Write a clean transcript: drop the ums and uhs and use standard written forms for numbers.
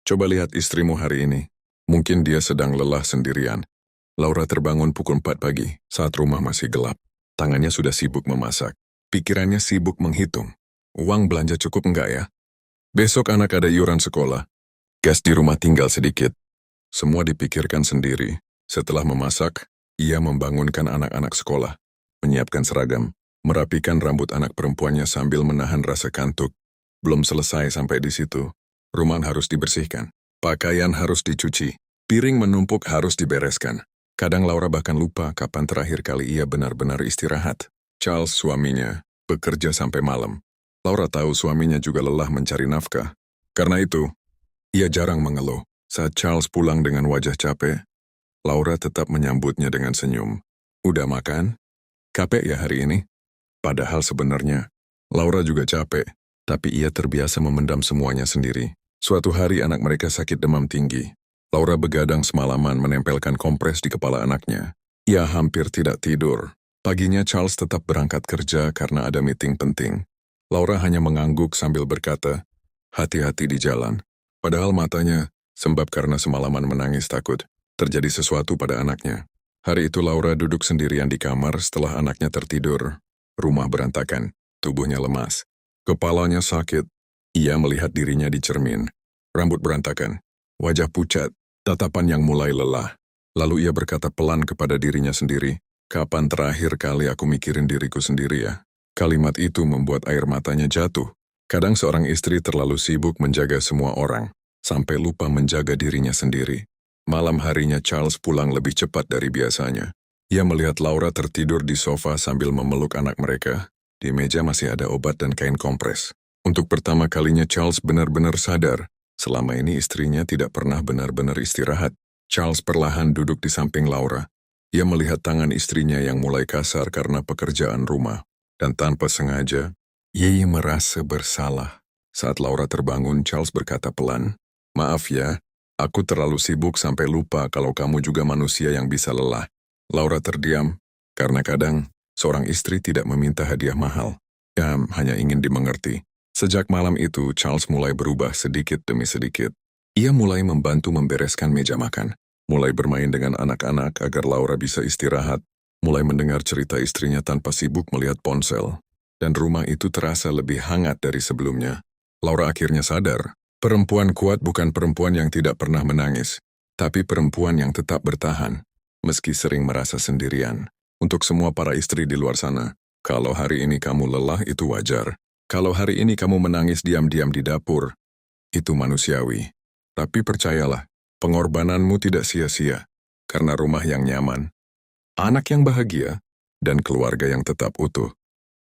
Coba lihat istrimu hari ini. Mungkin dia sedang lelah sendirian. Laura terbangun pukul 4 pagi saat rumah masih gelap. Tangannya sudah sibuk memasak. Pikirannya sibuk menghitung. Uang belanja cukup enggak ya? Besok anak ada iuran sekolah. Gas di rumah tinggal sedikit. Semua dipikirkan sendiri. Setelah memasak, ia membangunkan anak-anak sekolah, menyiapkan seragam, merapikan rambut anak perempuannya sambil menahan rasa kantuk. Belum selesai sampai di situ. Rumah harus dibersihkan. Pakaian harus dicuci. Piring menumpuk harus dibereskan. Kadang Laura bahkan lupa kapan terakhir kali ia benar-benar istirahat. Charles, suaminya, bekerja sampai malam. Laura tahu suaminya juga lelah mencari nafkah. Karena itu, ia jarang mengeluh. Saat Charles pulang dengan wajah capek, Laura tetap menyambutnya dengan senyum. Udah makan? Capek ya hari ini? Padahal sebenarnya, Laura juga capek, tapi ia terbiasa memendam semuanya sendiri. Suatu hari anak mereka sakit demam tinggi. Laura begadang semalaman menempelkan kompres di kepala anaknya. Ia hampir tidak tidur. Paginya Charles tetap berangkat kerja karena ada meeting penting. Laura hanya mengangguk sambil berkata, hati-hati di jalan. Padahal matanya sembab karena semalaman menangis takut terjadi sesuatu pada anaknya. Hari itu Laura duduk sendirian di kamar setelah anaknya tertidur. Rumah berantakan, tubuhnya lemas. Kepalanya sakit. Ia melihat dirinya di cermin. Rambut berantakan, wajah pucat, tatapan yang mulai lelah. Lalu ia berkata pelan kepada dirinya sendiri, kapan terakhir kali aku mikirin diriku sendiri ya? Kalimat itu membuat air matanya jatuh. Kadang seorang istri terlalu sibuk menjaga semua orang, sampai lupa menjaga dirinya sendiri. Malam harinya Charles pulang lebih cepat dari biasanya. Ia melihat Laura tertidur di sofa sambil memeluk anak mereka. Di meja masih ada obat dan kain kompres. Untuk pertama kalinya Charles benar-benar sadar, selama ini istrinya tidak pernah benar-benar istirahat. Charles perlahan duduk di samping Laura. Ia melihat tangan istrinya yang mulai kasar karena pekerjaan rumah. Dan tanpa sengaja, ia merasa bersalah. Saat Laura terbangun, Charles berkata pelan, maaf ya, aku terlalu sibuk sampai lupa kalau kamu juga manusia yang bisa lelah. Laura terdiam, karena kadang seorang istri tidak meminta hadiah mahal. Dia hanya ingin dimengerti. Sejak malam itu, Charles mulai berubah sedikit demi sedikit. Ia mulai membantu membereskan meja makan, mulai bermain dengan anak-anak agar Laura bisa istirahat, mulai mendengar cerita istrinya tanpa sibuk melihat ponsel. Dan rumah itu terasa lebih hangat dari sebelumnya. Laura akhirnya sadar, perempuan kuat bukan perempuan yang tidak pernah menangis, tapi perempuan yang tetap bertahan, meski sering merasa sendirian. Untuk semua para istri di luar sana, kalau hari ini kamu lelah itu wajar. Kalau hari ini kamu menangis diam-diam di dapur, itu manusiawi. Tapi percayalah, pengorbananmu tidak sia-sia, karena rumah yang nyaman, anak yang bahagia, dan keluarga yang tetap utuh.